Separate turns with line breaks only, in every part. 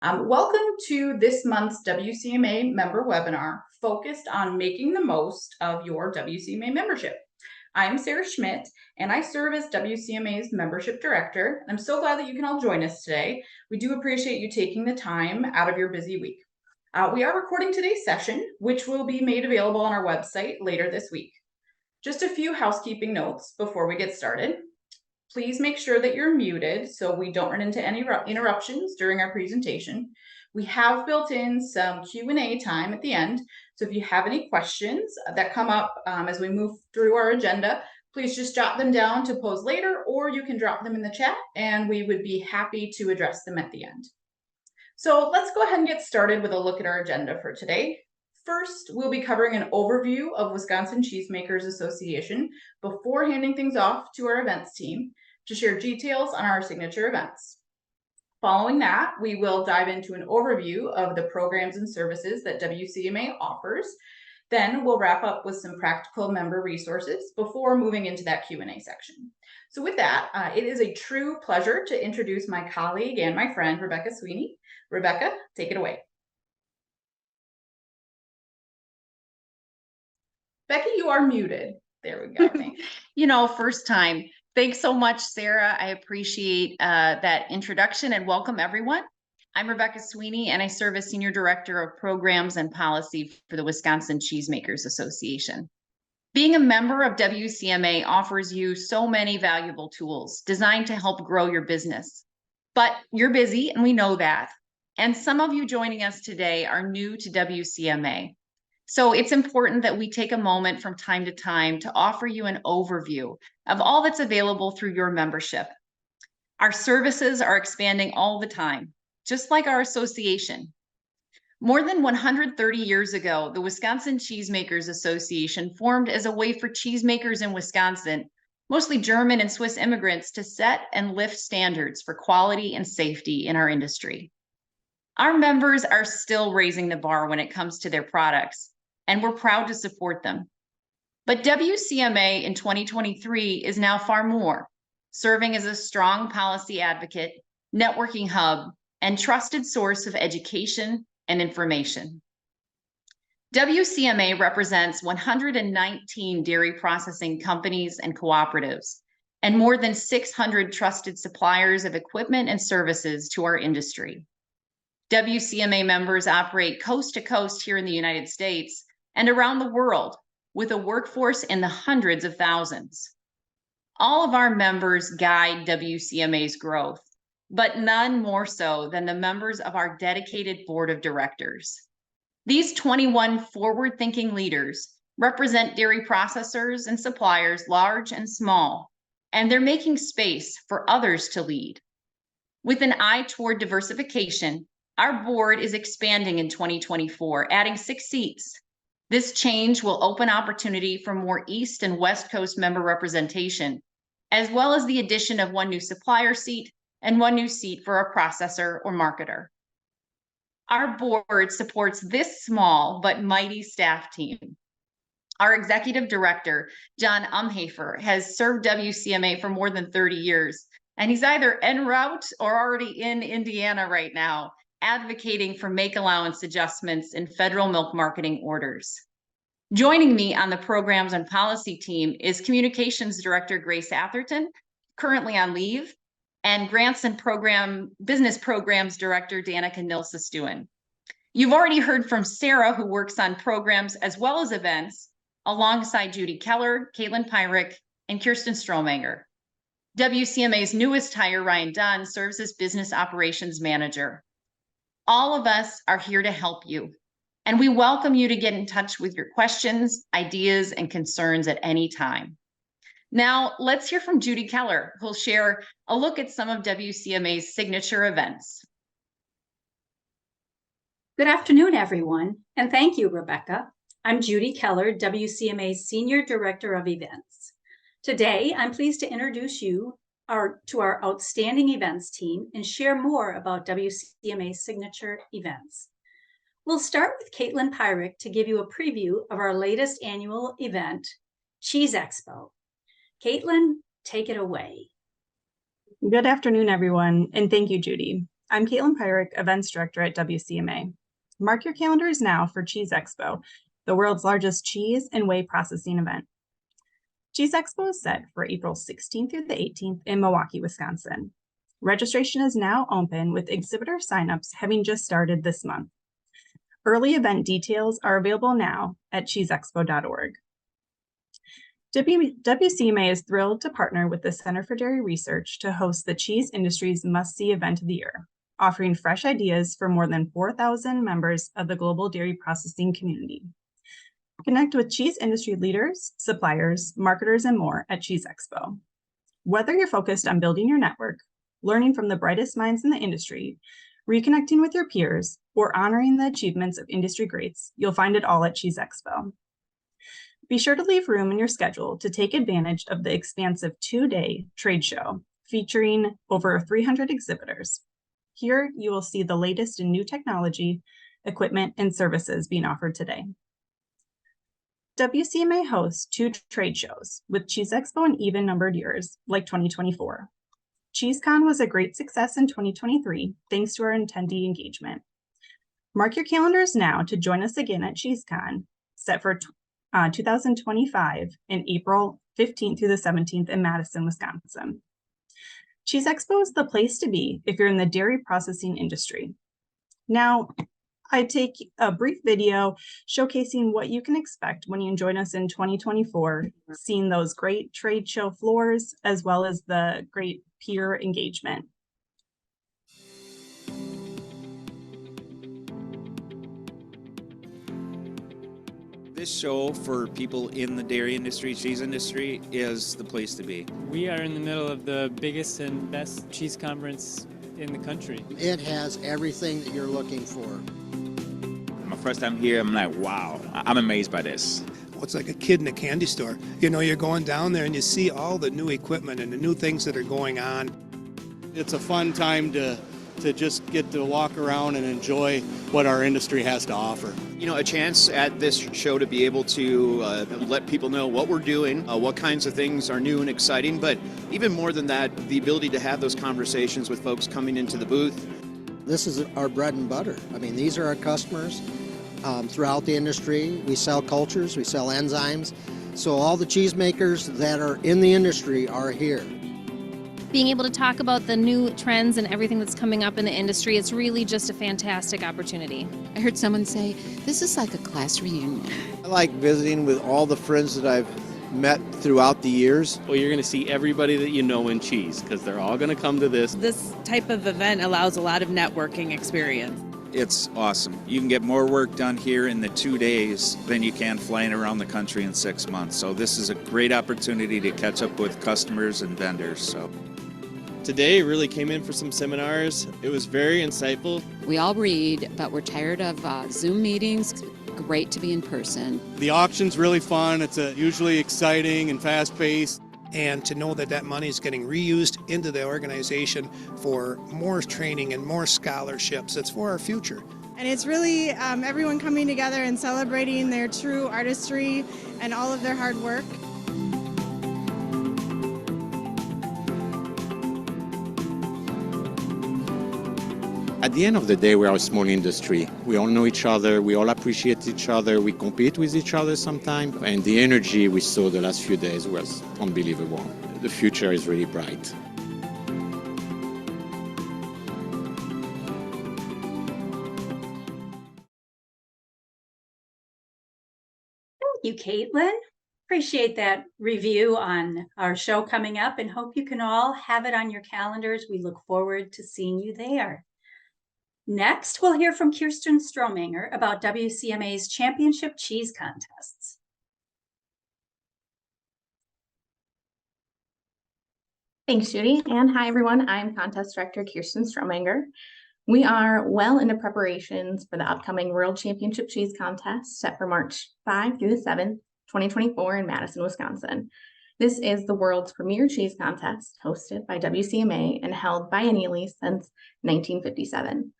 Welcome to this month's WCMA member webinar focused on making the most of your WCMA membership. I'm Sarah Schmidt, and I serve as WCMA's membership director. I'm so glad that you can all join us today. We do appreciate you taking the time out of your busy week. We are recording today's session, which will be made available on our website later this week. Just a few housekeeping notes before we get started. Please make sure that you're muted so we don't run into any interruptions during our presentation. We have built in some Q&A time at the end, so if you have any questions that come up as we move through our agenda, please just jot them down to pose later, or you can drop them in the chat and we would be happy to address them at the end. So let's go ahead and get started with a look at our agenda for today. First, we'll be covering an overview of Wisconsin Cheesemakers Association before handing things off to our events team to share details on our signature events. Following that, we will dive into an overview of the programs and services that WCMA offers. Then we'll wrap up with some practical member resources before moving into that Q&A section. So with that, it is a true pleasure to introduce my colleague and my friend, Rebecca Sweeney. Rebecca, take it away. Becky, you are muted. There we go.
First time. Thanks so much, Sarah. I appreciate that introduction and welcome everyone. I'm Rebecca Sweeney and I serve as Senior Director of Programs and Policy for the Wisconsin Cheesemakers Association. Being a member of WCMA offers you so many valuable tools designed to help grow your business. But you're busy and we know that. And some of you joining us today are new to WCMA. So it's important that we take a moment from time to time to offer you an overview of all that's available through your membership. Our services are expanding all the time, just like our association. More than 130 years ago, the Wisconsin Cheesemakers Association formed as a way for cheesemakers in Wisconsin, mostly German and Swiss immigrants, to set and lift standards for quality and safety in our industry. Our members are still raising the bar when it comes to their products, and we're proud to support them. But WCMA in 2023 is now far more, serving as a strong policy advocate, networking hub, and trusted source of education and information. WCMA represents 119 dairy processing companies and cooperatives, and more than 600 trusted suppliers of equipment and services to our industry. WCMA members operate coast to coast here in the United States and around the world, with a workforce in the hundreds of thousands. All of our members guide WCMA's growth, but none more so than the members of our dedicated board of directors. These 21 forward-thinking leaders represent dairy processors and suppliers, large and small, and they're making space for others to lead. With an eye toward diversification, our board is expanding in 2024, adding 6 seats. This change will open opportunity for more East and West Coast member representation, as well as the addition of 1 new supplier seat and 1 new seat for a processor or marketer. Our board supports this small but mighty staff team. Our executive director, John Umhafer, has served WCMA for more than 30 years, and he's either en route or already in Indiana right now, advocating for make allowance adjustments in federal milk marketing orders. Joining me on the programs and policy team is Communications Director Grace Atherton, currently on leave, and Grants and Business Programs Director Danica Nilsa-Stewin. You've already heard from Sarah, who works on programs as well as events, alongside Judy Keller, Caitlin Pyrick, and Kirsten Stromanger. WCMA's newest hire, Ryan Dunn, serves as Business Operations Manager. All of us are here to help you, and we welcome you to get in touch with your questions, ideas, and concerns at any time. Now, let's hear from Judy Keller, who'll share a look at some of WCMA's signature events.
Good afternoon, everyone, and thank you, Rebecca. I'm Judy Keller, WCMA's Senior Director of Events. Today, I'm pleased to introduce you to our outstanding events team and share more about WCMA's signature events. We'll start with Caitlin Pyrick to give you a preview of our latest annual event, Cheese Expo. Caitlin, take it away.
Good afternoon, everyone, and thank you, Judy. I'm Caitlin Pyrick, Events Director at WCMA. Mark your calendars now for Cheese Expo, the world's largest cheese and whey processing event. Cheese Expo is set for April 16th through the 18th in Milwaukee, Wisconsin. Registration is now open with exhibitor signups having just started this month. Early event details are available now at cheeseexpo.org. WCMA is thrilled to partner with the Center for Dairy Research to host the cheese industry's must-see event of the year, offering fresh ideas for more than 4,000 members of the global dairy processing community. Connect with cheese industry leaders, suppliers, marketers, and more at Cheese Expo. Whether you're focused on building your network, learning from the brightest minds in the industry, reconnecting with your peers, or honoring the achievements of industry greats, you'll find it all at Cheese Expo. Be sure to leave room in your schedule to take advantage of the expansive 2-day trade show featuring over 300 exhibitors. Here, you will see the latest in new technology, equipment, and services being offered today. WCMA hosts 2 trade shows, with Cheese Expo an even-numbered years, like 2024. CheeseCon was a great success in 2023, thanks to our attendee engagement. Mark your calendars now to join us again at CheeseCon, set for 2025 in April 15th through the 17th in Madison, Wisconsin. Cheese Expo is the place to be if you're in the dairy processing industry. Now, I take a brief video showcasing what you can expect when you join us in 2024, seeing those great trade show floors, as well as the great peer engagement.
This show for people in the dairy industry, cheese industry, is the place to be.
We are in the middle of the biggest and best cheese conference in the country.
It has everything that you're looking for.
My first time here, I'm like, wow, I'm amazed by this.
It's like a kid in a candy store. You know, you're going down there and you see all the new equipment and the new things that are going on.
It's a fun time to just get to walk around and enjoy what our industry has to offer.
You know, a chance at this show to be able to let people know what we're doing, what kinds of things are new and exciting, but even more than that, the ability to have those conversations with folks coming into the booth.
This is our bread and butter. I mean, these are our customers throughout the industry. We sell cultures, we sell enzymes. So all the cheesemakers that are in the industry are here.
Being able to talk about the new trends and everything that's coming up in the industry, it's really just a fantastic opportunity.
I heard someone say, this is like a class reunion.
I like visiting with all the friends that I've met throughout the years.
Well, you're going to see everybody that you know in cheese because they're all going to come to this.
This type of event allows a lot of networking experience.
It's awesome. You can get more work done here in the 2 days than you can flying around the country in 6 months. So this is a great opportunity to catch up with customers and vendors. So
today really came in for some seminars. It was very insightful.
We all read, but we're tired of Zoom meetings. Great to be in person.
The auction's really fun. It's usually exciting and fast-paced.
And to know that that money is getting reused into the organization for more training and more scholarships, it's for our future.
And it's really everyone coming together and celebrating their true artistry and all of their hard work.
At the end of the day, we are a small industry. We all know each other, we all appreciate each other, we compete with each other sometimes, and the energy we saw the last few days was unbelievable. The future is really bright.
Thank you, Caitlin. Appreciate that review on our show coming up and hope you can all have it on your calendars. We look forward to seeing you there. Next, we'll hear from Kirsten Stromanger about WCMA's championship cheese contests.
Thanks, Judy. And hi, everyone. I'm Contest Director Kirsten Stromanger. We are well into preparations for the upcoming World Championship Cheese Contest set for March 5 through the 7th, 2024 in Madison, Wisconsin. This is the world's premier cheese contest hosted by WCMA and held biennially since 1957.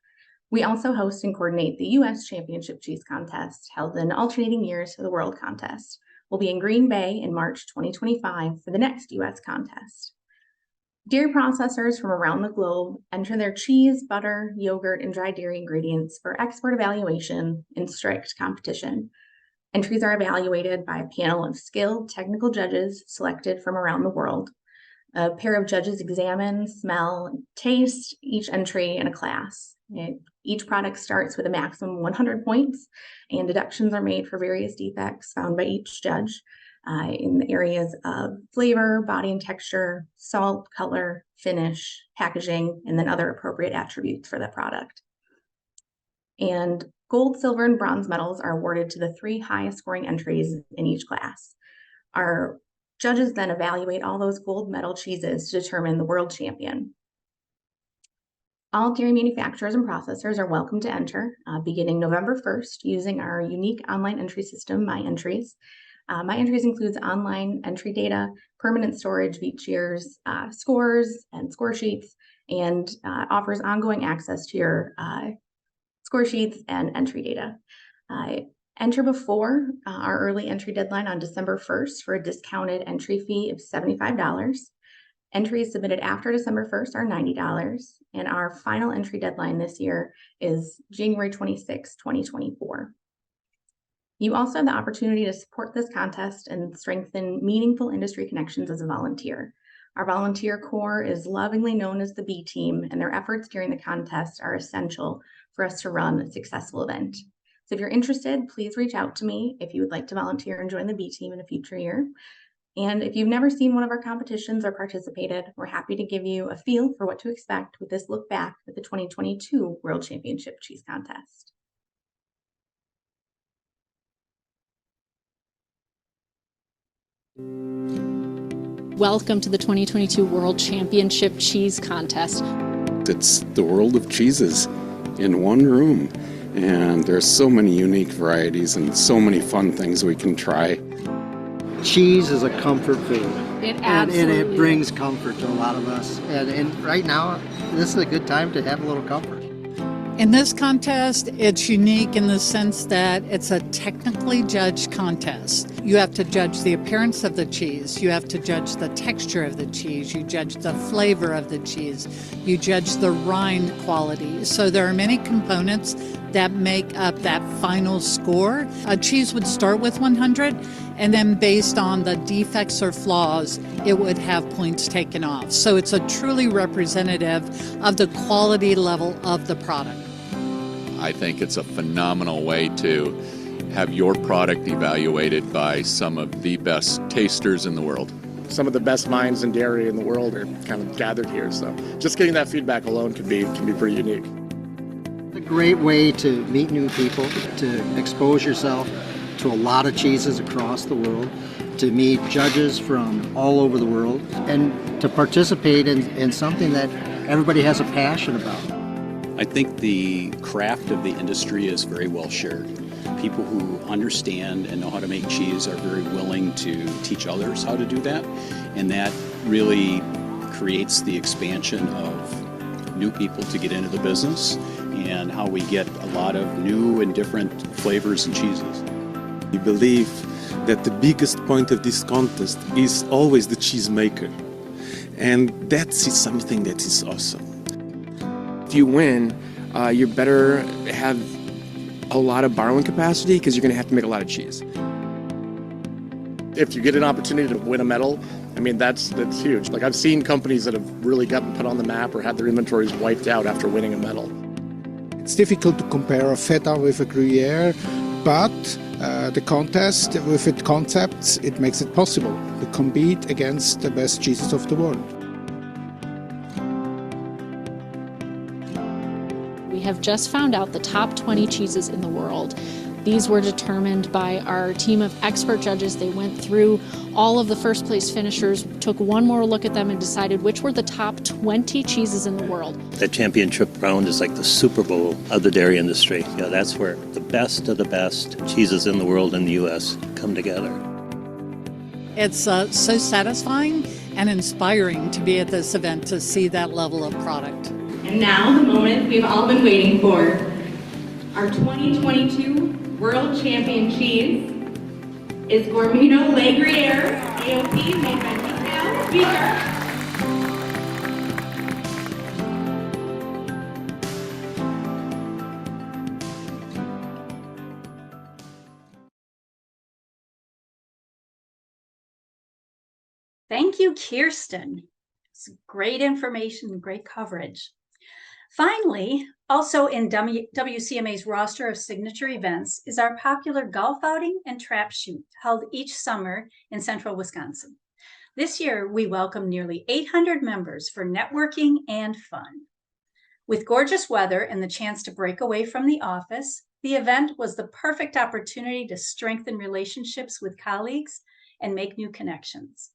We also host and coordinate the U.S. Championship Cheese Contest, held in alternating years for the World Contest. We'll be in Green Bay in March 2025 for the next U.S. contest. Dairy processors from around the globe enter their cheese, butter, yogurt, and dry dairy ingredients for export evaluation in strict competition. Entries are evaluated by a panel of skilled technical judges selected from around the world. A pair of judges examine, smell, and taste each entry in a class. Each product starts with a maximum of 100 points, and deductions are made for various defects found by each judge in the areas of flavor, body and texture, salt, color, finish, packaging, and then other appropriate attributes for that product. And gold, silver, and bronze medals are awarded to the 3 highest scoring entries in each class. Our judges then evaluate all those gold medal cheeses to determine the world champion. All dairy manufacturers and processors are welcome to enter beginning November 1st using our unique online entry system, My Entries. My Entries includes online entry data, permanent storage of each year's scores and score sheets, and offers ongoing access to your score sheets and entry data. Enter before our early entry deadline on December 1st for a discounted entry fee of $75. Entries submitted after December 1st are $90, and our final entry deadline this year is January 26, 2024. You also have the opportunity to support this contest and strengthen meaningful industry connections as a volunteer. Our volunteer corps is lovingly known as the B Team, and their efforts during the contest are essential for us to run a successful event. So if you're interested, please reach out to me if you would like to volunteer and join the B Team in a future year. And if you've never seen one of our competitions or participated, we're happy to give you a feel for what to expect with this look back at the 2022 World Championship Cheese Contest.
Welcome to the 2022 World Championship Cheese Contest.
It's the world of cheeses in one room, and there's so many unique varieties and so many fun things we can try.
Cheese is a comfort food.
It absolutely
and it brings comfort to a lot of us. And right now, this is a good time to have a little comfort.
In this contest, it's unique in the sense that it's a technically judged contest. You have to judge the appearance of the cheese, you have to judge the texture of the cheese, you judge the flavor of the cheese, you judge the rind quality. So there are many components that make up that final score. A cheese would start with 100, and then based on the defects or flaws, it would have points taken off. So it's a truly representative of the quality level of the product.
I think it's a phenomenal way to have your product evaluated by some of the best tasters in the world.
Some of the best minds in dairy in the world are kind of gathered here, so just getting that feedback alone can be pretty unique.
A great way to meet new people, to expose yourself to a lot of cheeses across the world, to meet judges from all over the world, and to participate in something that everybody has a passion about.
I think the craft of the industry is very well shared. People who understand and know how to make cheese are very willing to teach others how to do that, and that really creates the expansion of new people to get into the business and how we get a lot of new and different flavors and cheeses.
We believe that the biggest point of this contest is always the cheesemaker, and that's something that is awesome.
If you win, you better have a lot of borrowing capacity because you're going to have to make a lot of cheese.
If you get an opportunity to win a medal, I mean, that's huge. Like, I've seen companies that have really gotten put on the map or had their inventories wiped out after winning a medal.
It's difficult to compare a feta with a Gruyere, but the contest with its concepts, it makes it possible to compete against the best cheeses of the world.
We have just found out the top 20 cheeses in the world. These were determined by our team of expert judges. They went through all of the first place finishers, took one more look at them, and decided which were the top 20 cheeses in the world.
The championship round is like the Super Bowl of the dairy industry. Yeah, that's where the best of the best cheeses in the world in the U.S. come together.
It's so satisfying and inspiring to be at this event to see that level of product.
And now the moment we've all been waiting for. Our 2022 World Champion cheese is Gourmino Le Gruyere AOP made by Michael Beaker.
Thank you, Kirsten. It's great information, great coverage. Finally, also in WCMA's roster of signature events is our popular golf outing and trap shoot held each summer in central Wisconsin. This year, we welcome nearly 800 members for networking and fun. With gorgeous weather and the chance to break away from the office, the event was the perfect opportunity to strengthen relationships with colleagues and make new connections.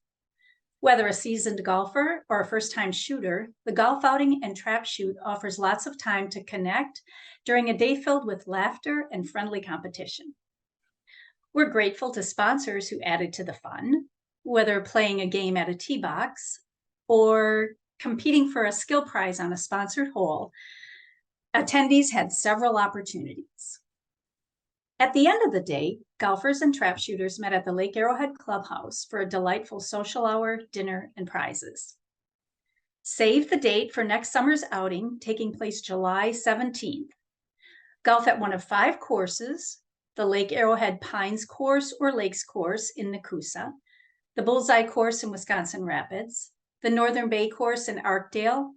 Whether a seasoned golfer or a first-time shooter, the golf outing and trap shoot offers lots of time to connect during a day filled with laughter and friendly competition. We're grateful to sponsors who added to the fun, whether playing a game at a tee box or competing for a skill prize on a sponsored hole. Attendees had several opportunities. At the end of the day, golfers and trap shooters met at the Lake Arrowhead Clubhouse for a delightful social hour, dinner, and prizes. Save the date for next summer's outing, taking place July 17th. Golf at one of 5 courses, the Lake Arrowhead Pines Course or Lakes Course in Nakusa, the Bullseye Course in Wisconsin Rapids, the Northern Bay Course in Arkdale,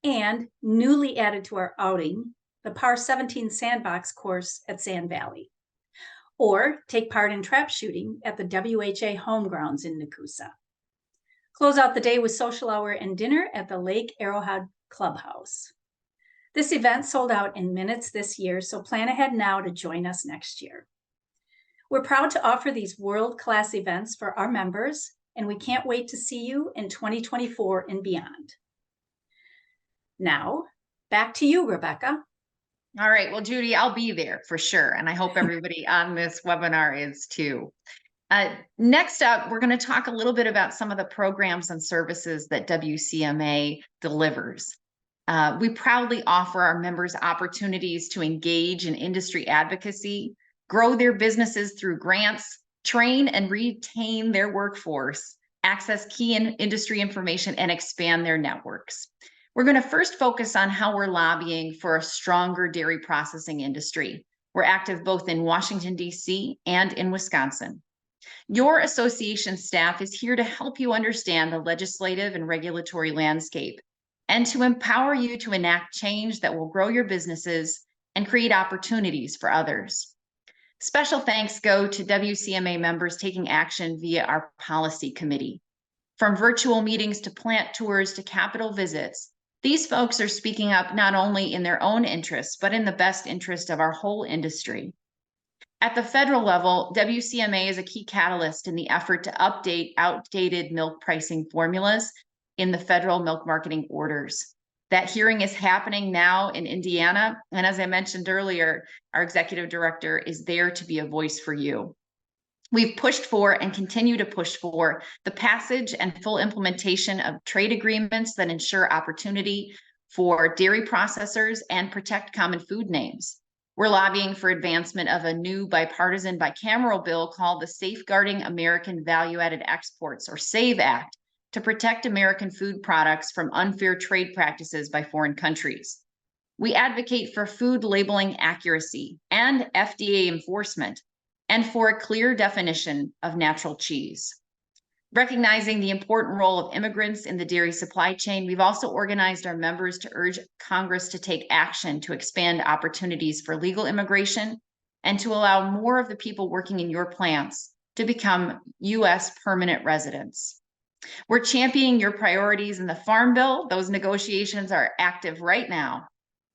and newly added to our outing, the Par 17 Sandbox Course at Sand Valley. Or take part in trap shooting at the WHA home grounds in Nakusa. Close out the day with social hour and dinner at the Lake Arrowhead Clubhouse. This event sold out in minutes this year, so plan ahead now to join us next year. We're proud to offer these world-class events for our members, and we can't wait to see you in 2024 and beyond. Now, back to you, Rebecca.
All right. Well, Judy, I'll be there for sure. And I hope everybody on this webinar is too. Next up, we're going to talk a little bit about some of the programs and services that WCMA delivers. We proudly offer our members opportunities to engage in industry advocacy, grow their businesses through grants, train and retain their workforce, access key industry information, and expand their networks. We're going to first focus on how we're lobbying for a stronger dairy processing industry. We're active both in Washington, D.C. and in Wisconsin. Your association staff is here to help you understand the legislative and regulatory landscape and to empower you to enact change that will grow your businesses and create opportunities for others. Special thanks go to WCMA members taking action via our policy committee. From virtual meetings to plant tours to Capitol visits, these folks are speaking up not only in their own interests, but in the best interest of our whole industry. At the federal level, WCMA is a key catalyst in the effort to update outdated milk pricing formulas in the federal milk marketing orders. That hearing is happening now in Indiana. And as I mentioned earlier, our executive director is there to be a voice for you. We've pushed for and continue to push for the passage and full implementation of trade agreements that ensure opportunity for dairy processors and protect common food names. We're lobbying for advancement of a new bipartisan bicameral bill called the Safeguarding American Value-Added Exports, or SAVE Act, to protect American food products from unfair trade practices by foreign countries. We advocate for food labeling accuracy and FDA enforcement, and for a clear definition of natural cheese. Recognizing the important role of immigrants in the dairy supply chain, we've also organized our members to urge Congress to take action to expand opportunities for legal immigration and to allow more of the people working in your plants to become U.S. permanent residents. We're championing your priorities in the Farm Bill. Those negotiations are active right now.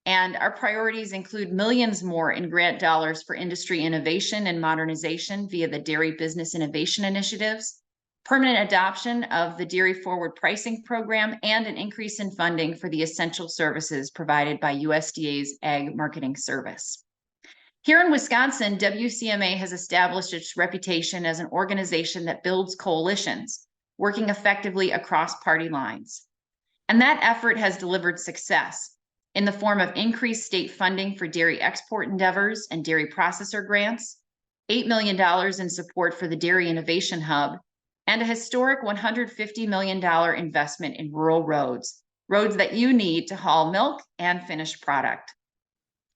And our priorities include millions more in grant dollars for industry innovation and modernization via the Dairy Business Innovation Initiatives, permanent adoption of the Dairy Forward Pricing Program, and an increase in funding for the essential services provided by USDA's Ag Marketing Service. Here in Wisconsin, WCMA has established its reputation as an organization that builds coalitions, working effectively across party lines. And that effort has delivered success in the form of increased state funding for dairy export endeavors and dairy processor grants, $8 million in support for the Dairy Innovation Hub, and a historic $150 million investment in rural roads that you need to haul milk and finished product.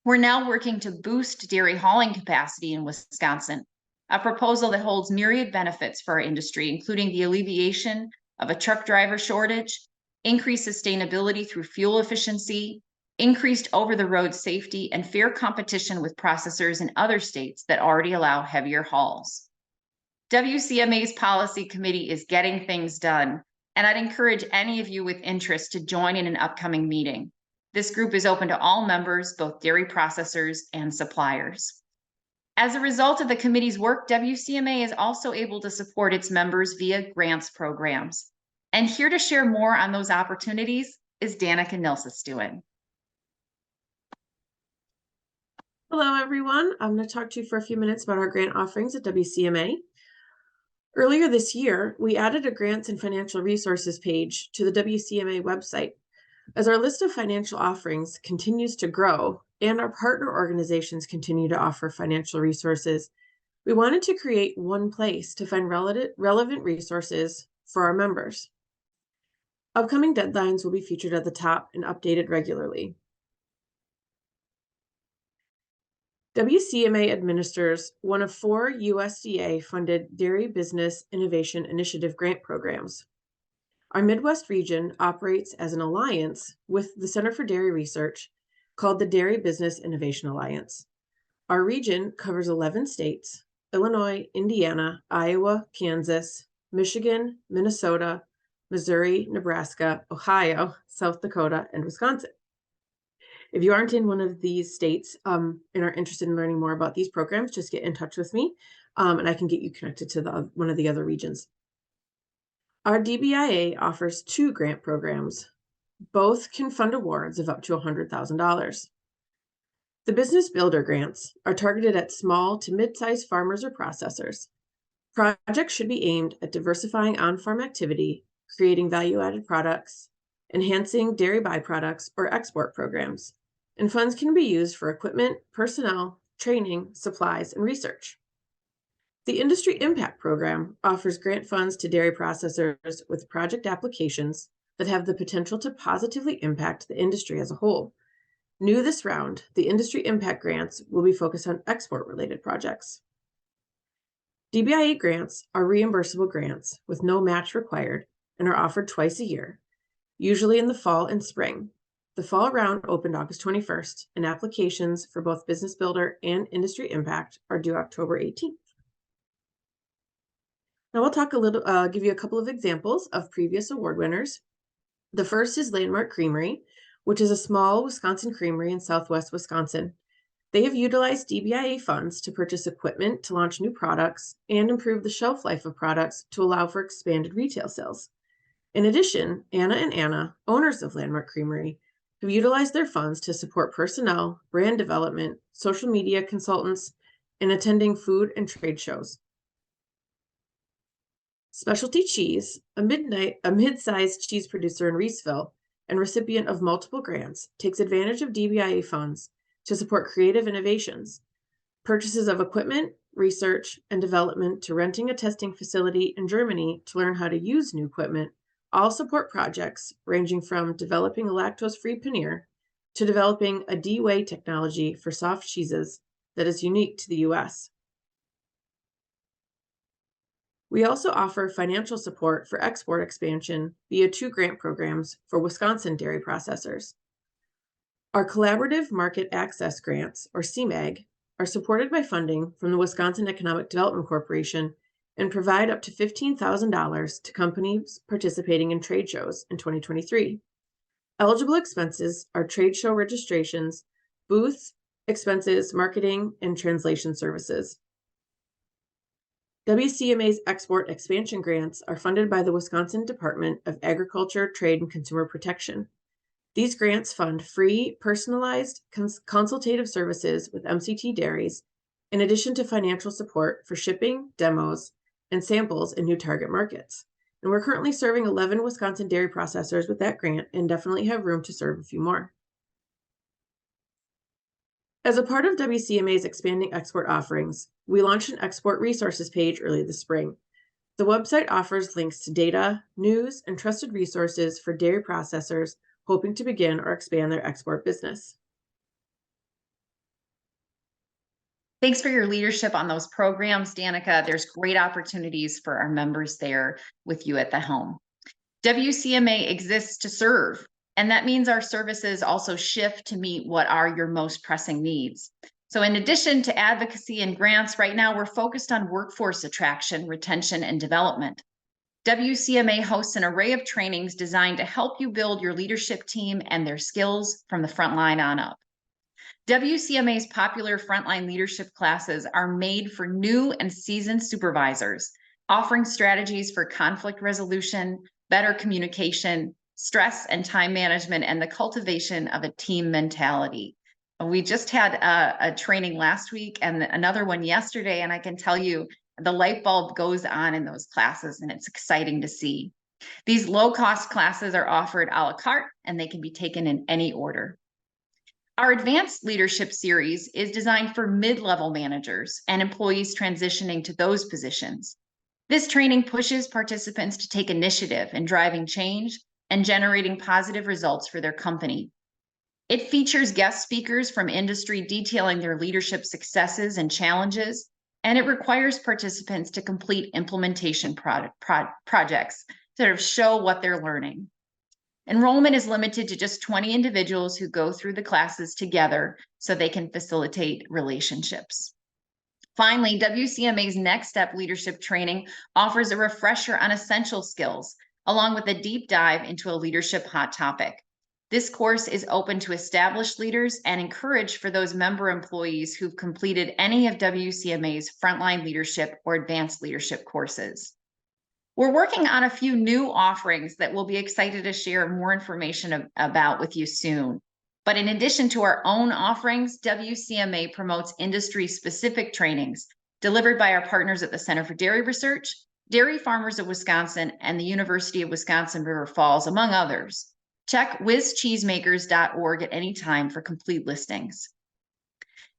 We're now working to boost dairy hauling capacity in Wisconsin, a proposal that holds myriad benefits for our industry, including the alleviation of a truck driver shortage, increased sustainability through fuel efficiency, increased over-the-road safety, and fair competition with processors in other states that already allow heavier hauls. WCMA's policy committee is getting things done, and I'd encourage any of you with interest to join in an upcoming meeting. This group is open to all members, both dairy processors and suppliers. As a result of the committee's work, WCMA is also able to support its members via grants programs. And here to share more on those opportunities is Danica Nilsson-Stewin.
Hello, everyone. I'm going to talk to you for a few minutes about our grant offerings at WCMA. Earlier this year, we added a grants and financial resources page to the WCMA website. As our list of financial offerings continues to grow and our partner organizations continue to offer financial resources, we wanted to create one place to find relevant resources for our members. Upcoming deadlines will be featured at the top and updated regularly. WCMA administers one of 4 USDA-funded Dairy Business Innovation Initiative grant programs. Our Midwest region operates as an alliance with the Center for Dairy Research called the Dairy Business Innovation Alliance. Our region covers 11 states: Illinois, Indiana, Iowa, Kansas, Michigan, Minnesota, Missouri, Nebraska, Ohio, South Dakota, and Wisconsin. If you aren't in one of these states and are interested in learning more about these programs, just get in touch with me and I can get you connected to one of the other regions. Our DBIA offers 2 grant programs. Both can fund awards of up to $100,000. The Business Builder grants are targeted at small to mid-sized farmers or processors. Projects should be aimed at diversifying on-farm activity, creating value-added products, enhancing dairy byproducts, or export programs, and funds can be used for equipment, personnel, training, supplies, and research. The Industry Impact Program offers grant funds to dairy processors with project applications that have the potential to positively impact the industry as a whole. New this round, the Industry Impact grants will be focused on export-related projects. DBIA grants are reimbursable grants with no match required and are offered twice a year, usually in the fall and spring. The fall round opened August 21st, and applications for both Business Builder and Industry Impact are due October 18th. Now we'll talk give you a couple of examples of previous award winners. The first is Landmark Creamery, which is a small Wisconsin creamery in southwest Wisconsin. They have utilized DBIA funds to purchase equipment to launch new products and improve the shelf life of products to allow for expanded retail sales. In addition, Anna and Anna, owners of Landmark Creamery, have utilized their funds to support personnel, brand development, social media consultants, and attending food and trade shows. Specialty Cheese, a mid-sized cheese producer in Reeseville and recipient of multiple grants, takes advantage of DBIA funds to support creative innovations, purchases of equipment, research, and development to renting a testing facility in Germany to learn how to use new equipment. All support projects ranging from developing a lactose-free paneer to developing a D-Way technology for soft cheeses that is unique to the U.S. We also offer financial support for export expansion via 2 grant programs for Wisconsin dairy processors. Our Collaborative Market Access Grants, or CMAG, are supported by funding from the Wisconsin Economic Development Corporation and provide up to $15,000 to companies participating in trade shows in 2023. Eligible expenses are trade show registrations, booth expenses, marketing, and translation services. WCMA's export expansion grants are funded by the Wisconsin Department of Agriculture, Trade, and Consumer Protection. These grants fund free, personalized consultative services with MCT dairies, in addition to financial support for shipping, demos, and samples in new target markets. And we're currently serving 11 Wisconsin dairy processors with that grant and definitely have room to serve a few more. As a part of WCMA's expanding export offerings, we launched an export resources page early this spring. The website offers links to data, news, and trusted resources for dairy processors hoping to begin or expand their export business.
Thanks for your leadership on those programs, Danica. There's great opportunities for our members there with you at the helm. WCMA exists to serve, and that means our services also shift to meet what are your most pressing needs. So in addition to advocacy and grants, right now we're focused on workforce attraction, retention, and development. WCMA hosts an array of trainings designed to help you build your leadership team and their skills from the front line on up. WCMA's popular frontline leadership classes are made for new and seasoned supervisors, offering strategies for conflict resolution, better communication, stress and time management, and the cultivation of a team mentality. We just had a training last week and another one yesterday, and I can tell you the light bulb goes on in those classes, and it's exciting to see. These low-cost classes are offered a la carte, and they can be taken in any order. Our advanced leadership series is designed for mid-level managers and employees transitioning to those positions. This training pushes participants to take initiative in driving change and generating positive results for their company. It features guest speakers from industry detailing their leadership successes and challenges, and it requires participants to complete implementation projects to sort of show what they're learning. Enrollment is limited to just 20 individuals who go through the classes together so they can facilitate relationships. Finally, WCMA's Next Step Leadership Training offers a refresher on essential skills, along with a deep dive into a leadership hot topic. This course is open to established leaders and encouraged for those member employees who've completed any of WCMA's frontline leadership or advanced leadership courses. We're working on a few new offerings that we'll be excited to share more information about with you soon. But in addition to our own offerings, WCMA promotes industry-specific trainings delivered by our partners at the Center for Dairy Research, Dairy Farmers of Wisconsin, and the University of Wisconsin River Falls, among others. Check whizcheesemakers.org at any time for complete listings.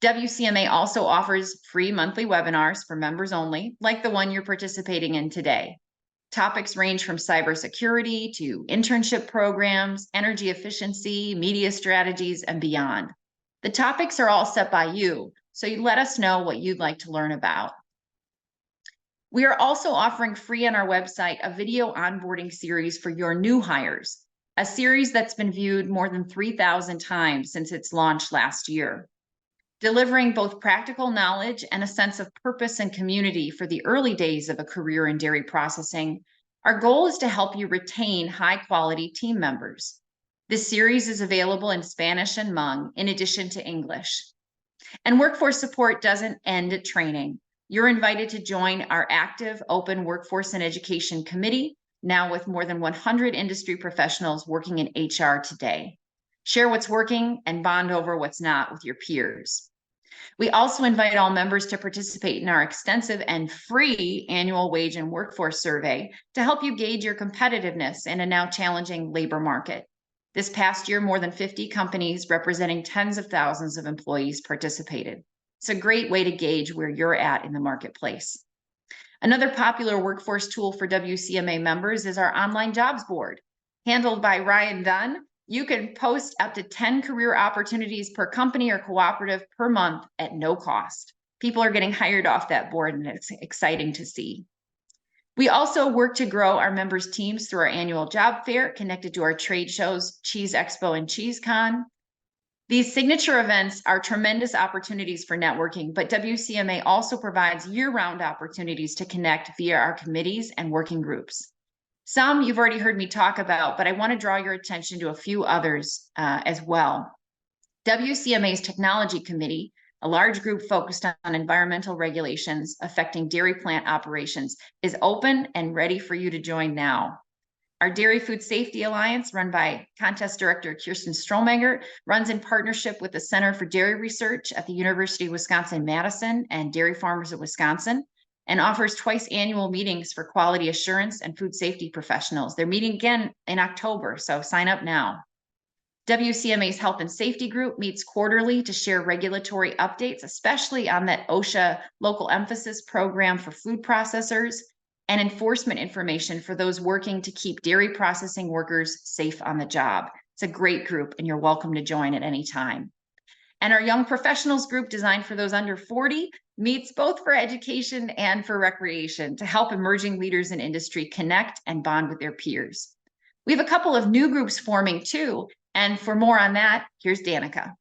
WCMA also offers free monthly webinars for members only, like the one you're participating in today. Topics range from cybersecurity to internship programs, energy efficiency, media strategies, and beyond. The topics are all set by you, so you let us know what you'd like to learn about. We are also offering free on our website a video onboarding series for your new hires, a series that's been viewed more than 3,000 times since its launch last year. Delivering both practical knowledge and a sense of purpose and community for the early days of a career in dairy processing, our goal is to help you retain high-quality team members. This series is available in Spanish and Hmong, in addition to English. And workforce support doesn't end at training. You're invited to join our active open workforce and education committee, now with more than 100 industry professionals working in HR today. Share what's working and bond over what's not with your peers. We also invite all members to participate in our extensive and free annual wage and workforce survey to help you gauge your competitiveness in a now challenging labor market. This past year, more than 50 companies representing tens of thousands of employees participated. It's a great way to gauge where you're at in the marketplace. Another popular workforce tool for WCMA members is our online jobs board. Handled by Ryan Dunn, you can post up to 10 career opportunities per company or cooperative per month at no cost. People are getting hired off that board, and it's exciting to see. We also work to grow our members' teams through our annual job fair connected to our trade shows, Cheese Expo and CheeseCon. These signature events are tremendous opportunities for networking, but WCMA also provides year-round opportunities to connect via our committees and working groups. Some you've already heard me talk about, but I want to draw your attention to a few others as well. WCMA's Technology Committee, a large group focused on environmental regulations affecting dairy plant operations, is open and ready for you to join now. Our Dairy Food Safety Alliance, run by Contest Director Kirsten Strohmenger, runs in partnership with the Center for Dairy Research at the University of Wisconsin-Madison and Dairy Farmers of Wisconsin, and offers twice annual meetings for quality assurance and food safety professionals. They're meeting again in October, so sign up now. WCMA's Health and Safety Group meets quarterly to share regulatory updates, especially on that OSHA local emphasis program for food processors and enforcement information for those working to keep dairy processing workers safe on the job. It's a great group, and you're welcome to join at any time. And our Young Professionals group, designed for those under 40, meets both for education and for recreation to help emerging leaders in industry connect and bond with their peers. We have a couple of new groups forming too. And for more on that, here's Danica.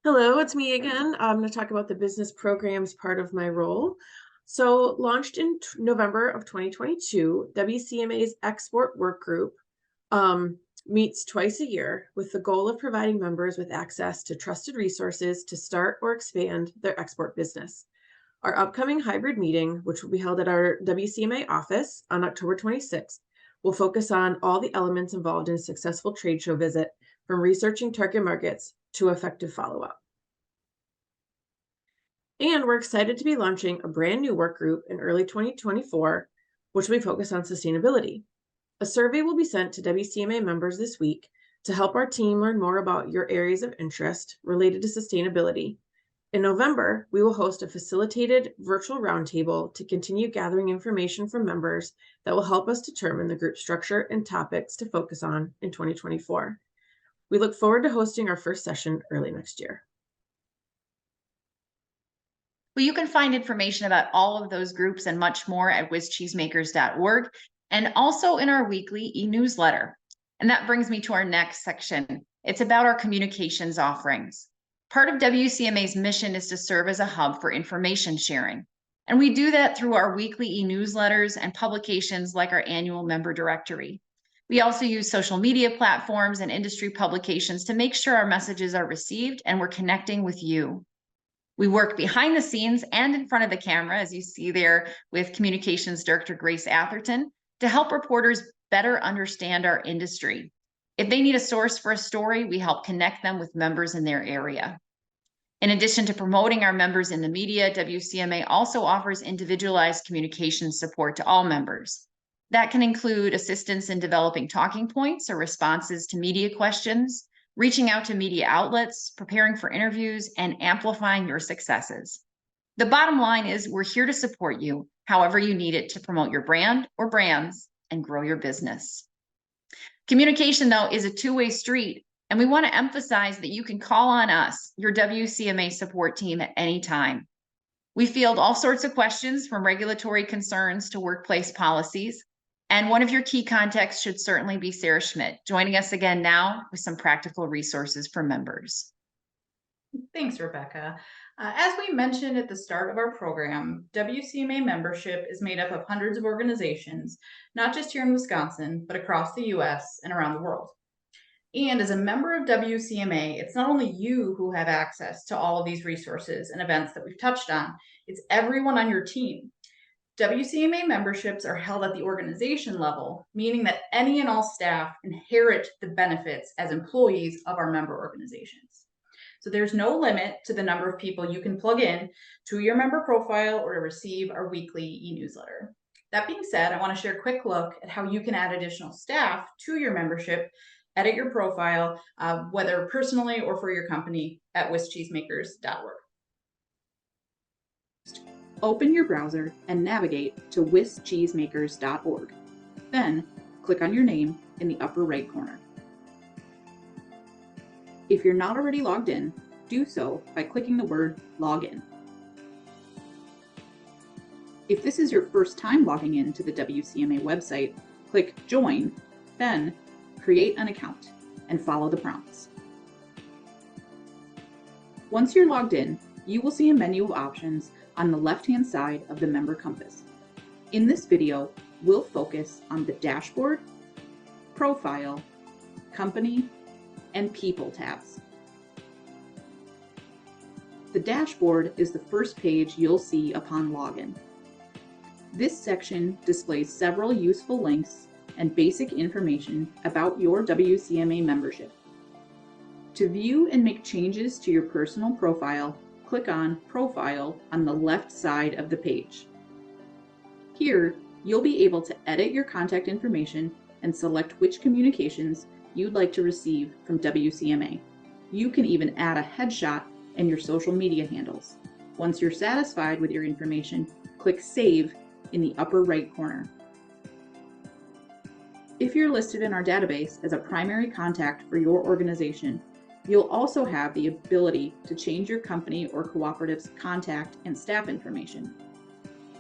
Hello, it's me again. I'm going to talk about the business programs part of my role. So launched in November of 2022, WCMA's Export Work Group meets twice a year with the goal of providing members with access to trusted resources to start or expand their export business. Our upcoming hybrid meeting, which will be held at our WCMA office on October 26th, will focus on all the elements involved in a successful trade show visit, from researching target markets to effective follow-up. And we're excited to be launching a brand new work group in early 2024, which will be focused on sustainability. A survey will be sent to WCMA members this week to help our team learn more about your areas of interest related to sustainability. In November, we will host a facilitated virtual roundtable to continue gathering information from members that will help us determine the group structure and topics to focus on in 2024. We look forward to hosting our first session early next year.
Well, you can find information about all of those groups and much more at whizcheesemakers.org and also in our weekly e-newsletter. And that brings me to our next section. It's about our communications offerings. Part of WCMA's mission is to serve as a hub for information sharing. And we do that through our weekly e-newsletters and publications like our annual member directory. We also use social media platforms and industry publications to make sure our messages are received and we're connecting with you. We work behind the scenes and in front of the camera, as you see there with Communications Director Grace Atherton, to help reporters better understand our industry. If they need a source for a story, we help connect them with members in their area. In addition to promoting our members in the media, WCMA also offers individualized communication support to all members. That can include assistance in developing talking points or responses to media questions, reaching out to media outlets, preparing for interviews, and amplifying your successes. The bottom line is we're here to support you however you need it to promote your brand or brands and grow your business. Communication, though, is a two-way street, and we want to emphasize that you can call on us, your WCMA support team, at any time. We field all sorts of questions, from regulatory concerns to workplace policies, and one of your key contacts should certainly be Sarah Schmidt, joining us again now with some practical resources for members.
Thanks, Rebecca. As we mentioned at the start of our program, WCMA membership is made up of hundreds of organizations, not just here in Wisconsin, but across the US and around the world. And as a member of WCMA, it's not only you who have access to all of these resources and events that we've touched on, it's everyone on your team. WCMA memberships are held at the organization level, meaning that any and all staff inherit the benefits as employees of our member organizations. So there's no limit to the number of people you can plug in to your member profile or to receive our weekly e-newsletter. That being said, I want to share a quick look at how you can add additional staff to your membership, edit your profile, whether personally or for your company, at whizcheesemakers.org. Open your browser and navigate to whizcheesemakers.org. Then click on your name in the upper right corner. If you're not already logged in, do so by clicking the word Login. If this is your first time logging in to the WCMA website, click Join, then create an account and follow the prompts. Once you're logged in, you will see a menu of options on the left-hand side of the member compass. In this video, we'll focus on the Dashboard, Profile, Company, and People tabs. The dashboard is the first page you'll see upon login. This section displays several useful links and basic information about your WCMA membership. To view and make changes to your personal profile, click on Profile on the left side of the page. Here, you'll be able to edit your contact information and select which communications you'd like to receive from WCMA. You can even add a headshot and your social media handles. Once you're satisfied with your information, click Save in the upper right corner. If you're listed in our database as a primary contact for your organization, you'll also have the ability to change your company or cooperative's contact and staff information.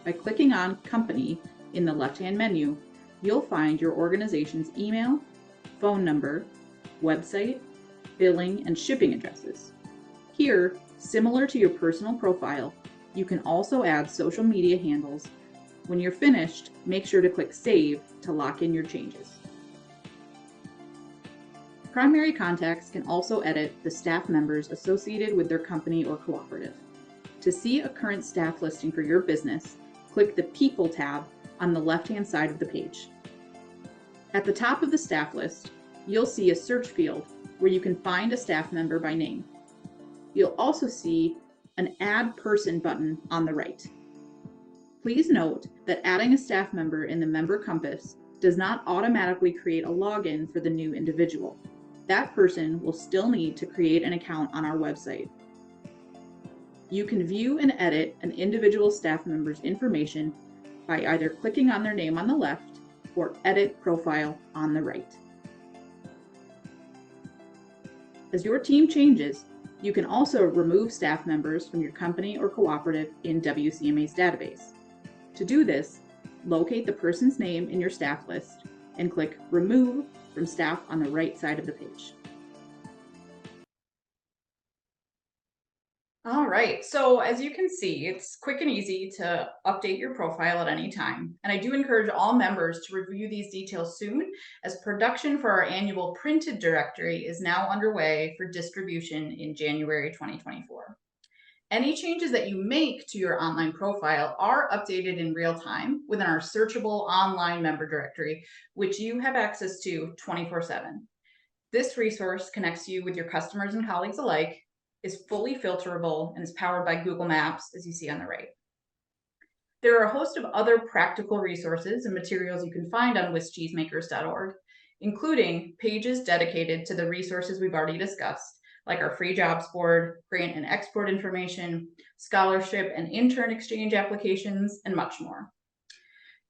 By clicking on Company In the left-hand menu, you'll find your organization's email, phone number, website, billing, and shipping addresses. Here, similar to your personal profile, you can also add social media handles. When you're finished, make sure to click Save to lock in your changes. Primary contacts can also edit the staff members associated with their company or cooperative. To see a current staff listing for your business, click the People tab on the left-hand side of the page. At the top of the staff list, you'll see a search field where you can find a staff member by name. You'll also see an Add Person button on the right. Please note that adding a staff member in the Member Compass does not automatically create a login for the new individual. That person will still need to create an account on our website. You can view and edit an individual staff member's information by either clicking on their name on the left or Edit Profile on the right. As your team changes, you can also remove staff members from your company or cooperative in WCMA's database. To do this, locate the person's name in your staff list and click Remove from Staff on the right side of the page. All right, so as you can see, it's quick and easy to update your profile at any time. And I do encourage all members to review these details soon, as production for our annual printed directory is now underway for distribution in January 2024. Any changes that you make to your online profile are updated in real time within our searchable online member directory, which you have access to 24/7. This resource connects you with your customers and colleagues alike, is fully filterable, and is powered by Google Maps, as you see on the right. There are a host of other practical resources and materials you can find on wischeesemakers.org, including pages dedicated to the resources we've already discussed, like our free jobs board, grant and export information, scholarship and intern exchange applications, and much more.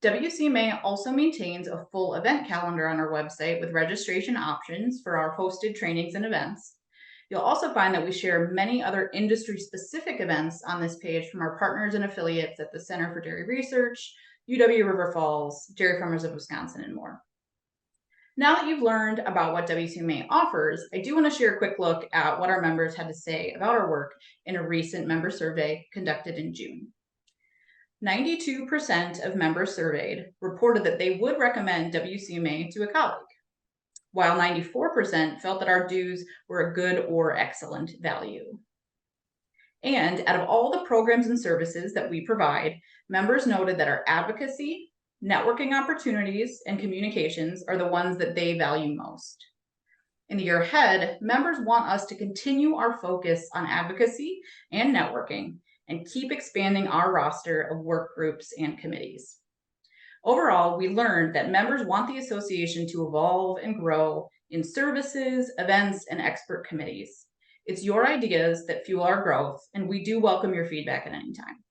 WCMA also maintains a full event calendar on our website with registration options for our hosted trainings and events. You'll also find that we share many other industry-specific events on this page from our partners and affiliates at the Center for Dairy Research, UW River Falls, Dairy Farmers of Wisconsin, and more. Now that you've learned about what WCMA offers, I do want to share a quick look at what our members had to say about our work in a recent member survey conducted in June. 92% of members surveyed reported that they would recommend WCMA to a colleague, while 94% felt that our dues were a good or excellent value. And out of all the programs and services that we provide, members noted that our advocacy, networking opportunities, and communications are the ones that they value most. In the year ahead, members want us to continue our focus on advocacy and networking and keep expanding our roster of work groups and committees. Overall, we learned that members want the association to evolve and grow in services, events, and expert committees. It's your ideas that fuel our growth, and we do welcome your feedback at any time.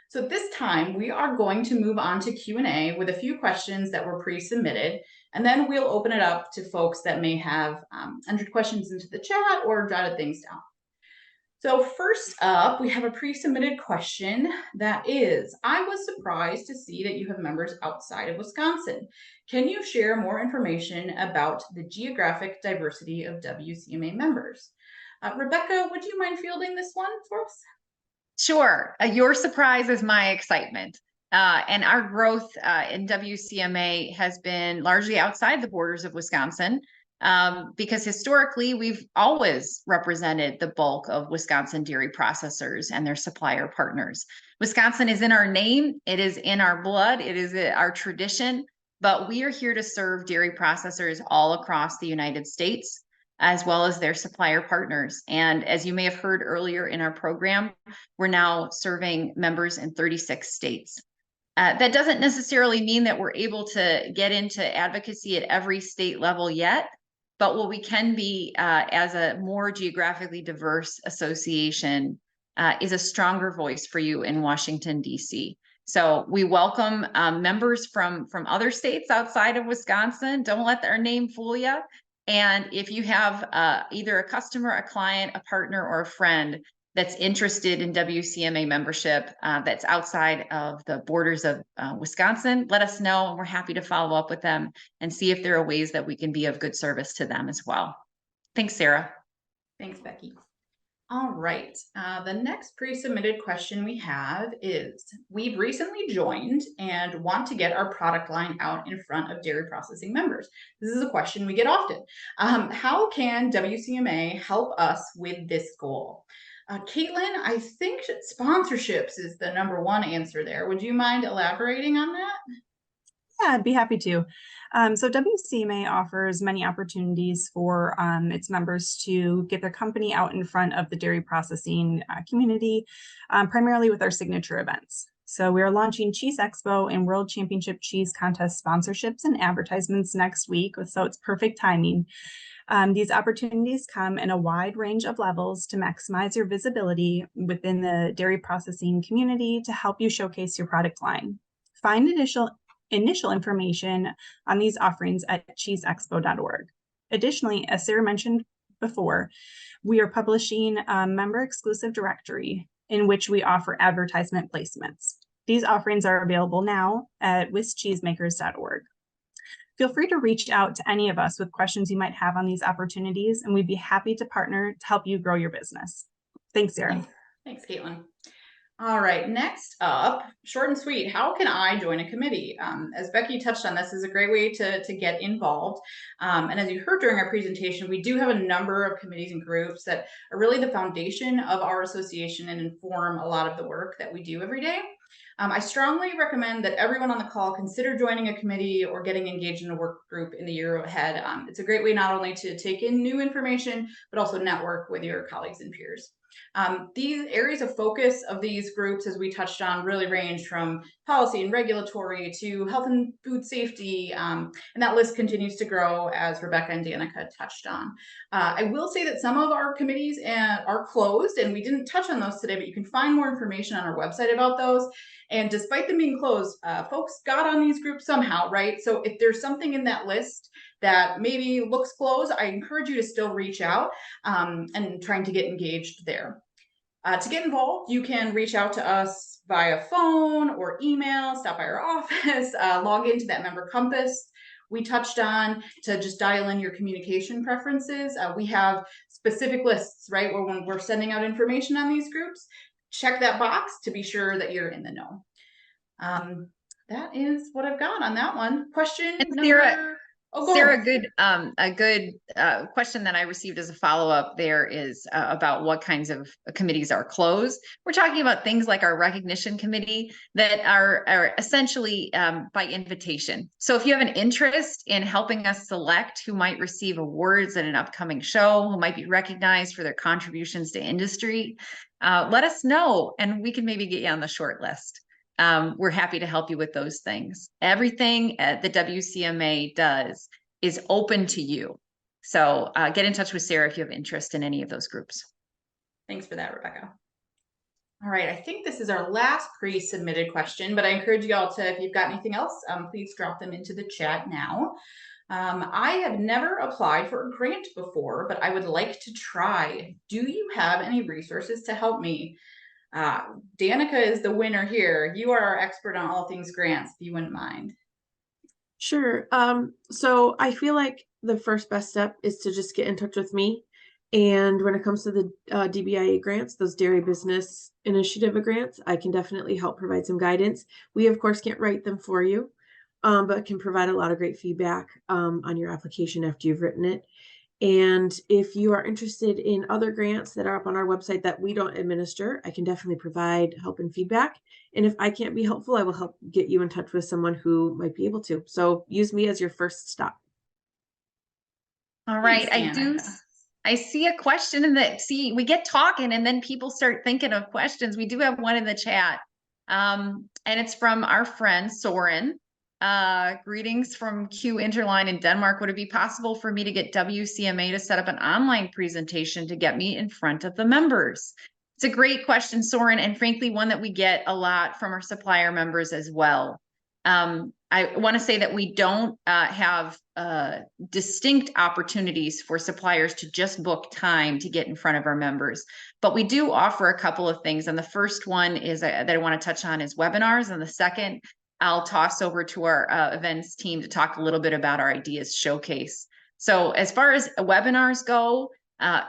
So at this time, we are going to move on to Q&A with a few questions that were pre-submitted, and then we'll open it up to folks that may have entered questions into the chat or jotted things down. So first up, we have a pre-submitted question that is, I was surprised to see that you have members outside of Wisconsin. Can you share more information about the geographic diversity of WCMA members? Rebecca, would you mind fielding this one for us?
Sure. Your surprise is my excitement. And our growth in WCMA has been largely outside the borders of Wisconsin. Because historically, we've always represented the bulk of Wisconsin dairy processors and their supplier partners. Wisconsin is in our name, it is in our blood, it is our tradition, but we are here to serve dairy processors all across the United States, as well as their supplier partners. And as you may have heard earlier in our program, we're now serving members in 36 states. That doesn't necessarily mean that we're able to get into advocacy at every state level yet. But what we can be as a more geographically diverse association is a stronger voice for you in Washington, D.C. So we welcome members from other states outside of Wisconsin. Don't let their name fool you. And if you have either a customer, a client, a partner, or a friend that's interested in WCMA membership, that's outside of the borders of Wisconsin, let us know, and we're happy to follow up with them and see if there are ways that we can be of good service to them as well. Thanks, Sarah.
Thanks, Becky. All right, the next pre-submitted question we have is, we've recently joined and want to get our product line out in front of dairy processing members. This is a question we get often. How can WCMA help us with this goal? Caitlin, I think sponsorships is the #1 answer there. Would you mind elaborating on that?
Yeah, I'd be happy to. So WCMA offers many opportunities for its members to get their company out in front of the dairy processing community, primarily with our signature events. So we are launching Cheese Expo and World Championship Cheese Contest sponsorships and advertisements next week, so it's perfect timing. These opportunities come in a wide range of levels to maximize your visibility within the dairy processing community to help you showcase your product line. Find initial information on these offerings at cheeseexpo.org. Additionally, as Sarah mentioned before, we are publishing a member-exclusive directory in which we offer advertisement placements. These offerings are available now at wischeesemakers.org. Feel free to reach out to any of us with questions you might have on these opportunities, and we'd be happy to partner to help you grow your business. Thanks, Sarah.
Thanks, Caitlin. All right, next up, short and sweet, how can I join a committee? As Becky touched on, this is a great way to get involved. And as you heard during our presentation, we do have a number of committees and groups that are really the foundation of our association and inform a lot of the work that we do every day. I strongly recommend that everyone on the call consider joining a committee or getting engaged in a work group in the year ahead. It's a great way not only to take in new information, but also network with your colleagues and peers. These areas of focus of these groups, as we touched on, really range from policy and regulatory to health and food safety, and that list continues to grow, as Rebecca and Danica touched on. I will say that some of our committees are closed, and we didn't touch on those today, but you can find more information on our website about those. And despite them being closed, folks got on these groups somehow, right? So if there's something in that list that maybe looks closed, I encourage you to still reach out and trying to get engaged there. To get involved, you can reach out to us via phone or email, stop by our office, log into that member compass we touched on to just dial in your communication preferences. We have specific lists, right, where when we're sending out information on these groups, check that box to be sure that you're in the know. That is what I've got on that one. Question number...
Sarah, a good question that I received as a follow-up there is about what kinds of committees are closed. We're talking about things like our recognition committee that are essentially by invitation. So if you have an interest in helping us select who might receive awards at an upcoming show, who might be recognized for their contributions to industry, let us know and we can maybe get you on the short list. We're happy to help you with those things. Everything the WCMA does is open to you. So get in touch with Sarah if you have interest in any of those groups.
Thanks for that, Rebecca. All right, I think this is our last pre-submitted question, but I encourage you all to, if you've got anything else, please drop them into the chat now. I have never applied for a grant before, but I would like to try. Do you have any resources to help me? Danica is the winner here. You are our expert on all things grants, if you wouldn't mind.
Sure. So I feel like the first best step is to just get in touch with me. And when it comes to the DBIA grants, those Dairy Business Initiative grants, I can definitely help provide some guidance. We, of course, can't write them for you, but can provide a lot of great feedback on your application after you've written it. And if you are interested in other grants that are up on our website that we don't administer, I can definitely provide help and feedback. And if I can't be helpful, I will help get you in touch with someone who might be able to. So use me as your first stop.
All right. I see a question in the, we get talking and then people start thinking of questions. We do have one in the chat. And it's from our friend Soren. Greetings from Q Interline in Denmark. Would it be possible for me to get WCMA to set up an online presentation to get me in front of the members? It's a great question, Soren, and frankly, one that we get a lot from our supplier members as well. I want to say that we don't have distinct opportunities for suppliers to just book time to get in front of our members, but we do offer a couple of things. And the first one is that I want to touch on is webinars. And the second, I'll toss over to our events team to talk a little bit about our ideas showcase. So as far as webinars go,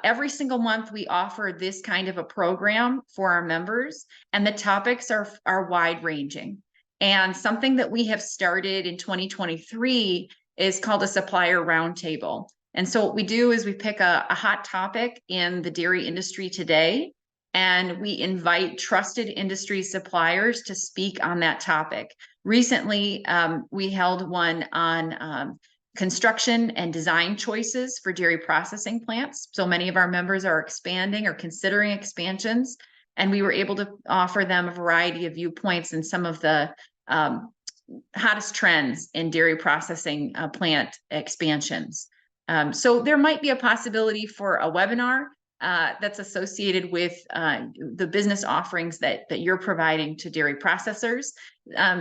every single month we offer this kind of a program for our members, and the topics are wide ranging. And something that we have started in 2023 is called a supplier roundtable. And so what we do is we pick a hot topic in the dairy industry today, and we invite trusted industry suppliers to speak on that topic. Recently, we held one on construction and design choices for dairy processing plants. So many of our members are expanding or considering expansions, and we were able to offer them a variety of viewpoints and some of the hottest trends in dairy processing plant expansions. So there might be a possibility for a webinar that's associated with the business offerings that you're providing to dairy processors.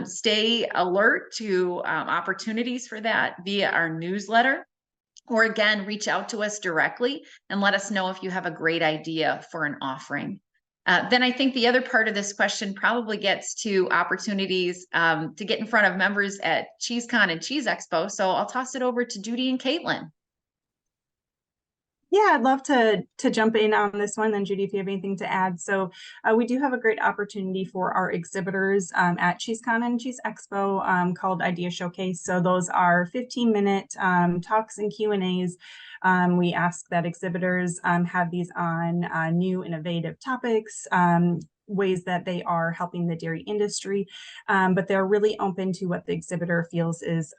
Stay alert to opportunities for that via our newsletter, or again, reach out to us directly and let us know if you have a great idea for an offering. Then I think the other part of this question probably gets to opportunities to get in front of members at CheeseCon and Cheese Expo. So I'll toss it over to Judy and Caitlin.
Yeah, I'd love to jump in on this one. Then Judy, if you have anything to add. So we do have a great opportunity for our exhibitors at CheeseCon and Cheese Expo called Idea Showcase. So those are 15-minute talks and Q&As. We ask that exhibitors have these on new innovative topics, ways that they are helping the dairy industry, but they're really open to what the exhibitor feels is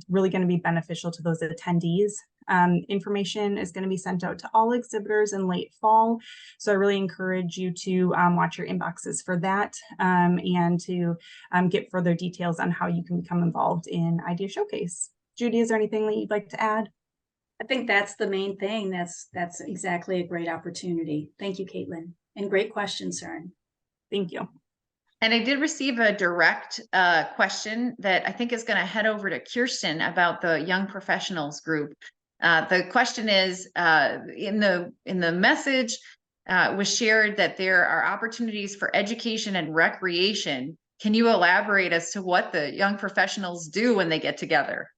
really going to be beneficial to those attendees. Information is going to be sent out to all exhibitors in late fall. So I really encourage you to watch your inboxes for that and to get further details on how you can become involved in Idea Showcase. Judy, is there anything that you'd like to add?
I think that's the main thing. That's exactly a great opportunity. Thank you, Caitlin. And great question, Søren.
Thank you.
And I did receive a direct question that I think is going to head over to Kirsten about the Young Professionals group. The question is, in the message was shared that there are opportunities for education and recreation. Can you elaborate as to what the Young Professionals do when they get together?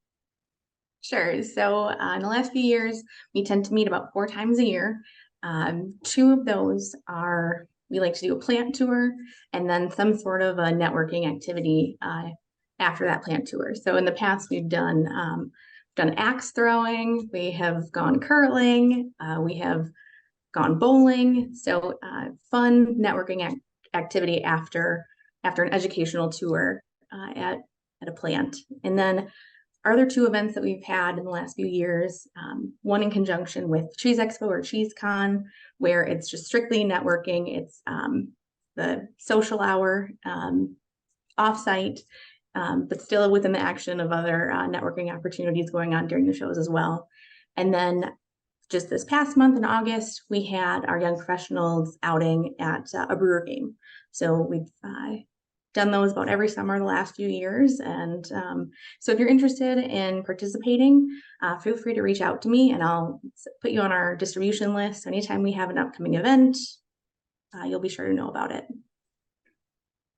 Sure. So in the last few years, we tend to meet about 4 times a year. 2 of those are, we like to do a plant tour and then some sort of a networking activity after that plant tour. So in the past, we've done axe throwing, we have gone curling, we have gone bowling. So fun networking activity after an educational tour at a plant. And then our other 2 events that we've had in the last few years, one in conjunction with Cheese Expo or CheeseCon, where it's just strictly networking. It's the social hour offsite, but still within the action of other networking opportunities going on during the shows as well. And then just this past month in August, we had our Young Professionals outing at a brewer game. So we've done those about every summer the last few years. And so if you're interested in participating, feel free to reach out to me and I'll put you on our distribution list. So anytime we have an upcoming event, you'll be sure to know about it.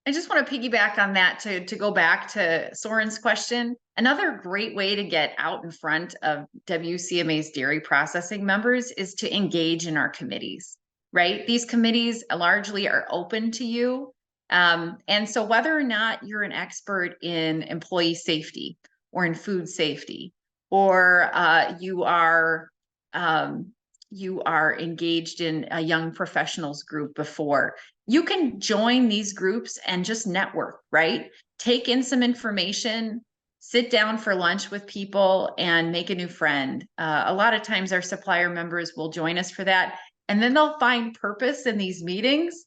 I just want to piggyback on that to go back to Soren's question. Another great way to get out in front of WCMA's dairy processing members is to engage in our committees, right? These committees largely are open to you. And so whether or not you're an expert in employee safety or in food safety, or you are engaged in a young professionals group before, you can join these groups and just network, right? Take in some information, sit down for lunch with people and make a new friend. A lot of times our supplier members will join us for that. And then they'll find purpose in these meetings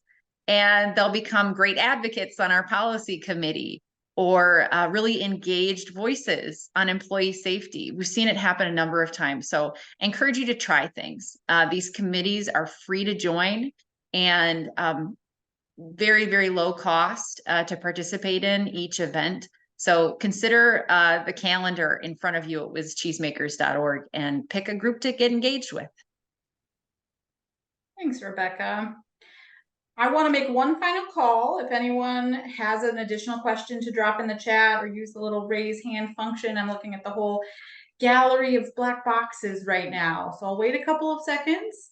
and they'll become great advocates on our policy committee or really engaged voices on employee safety. We've seen it happen a number of times. So I encourage you to try things. These committees are free to join and very, very low cost to participate in each event. So consider the calendar in front of you at whizcheesemakers.org and pick a group to get engaged with.
Thanks, Rebecca. I want to make one final call. If anyone has an additional question to drop in the chat or use the little raise hand function. I'm looking at the whole gallery of black boxes right now. So I'll wait a couple of seconds.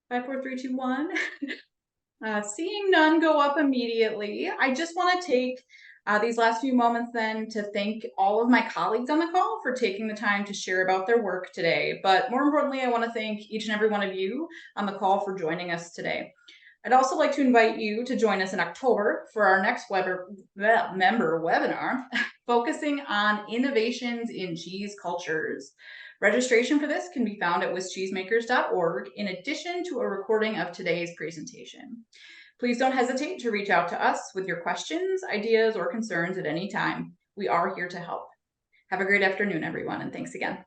5, 4, 3, 2, 1. Seeing none go up immediately, I just want to take these last few moments then to thank all of my colleagues on the call for taking the time to share about their work today. But more importantly, I want to thank each and every one of you on the call for joining us today. I'd also like to invite you to join us in October for our next member webinar focusing on innovations in cheese cultures. Registration for this can be found at whizcheesemakers.org in addition to a recording of today's presentation. Please don't hesitate to reach out to us with your questions, ideas, or concerns at any time. We are here to help. Have a great afternoon, everyone, and thanks again.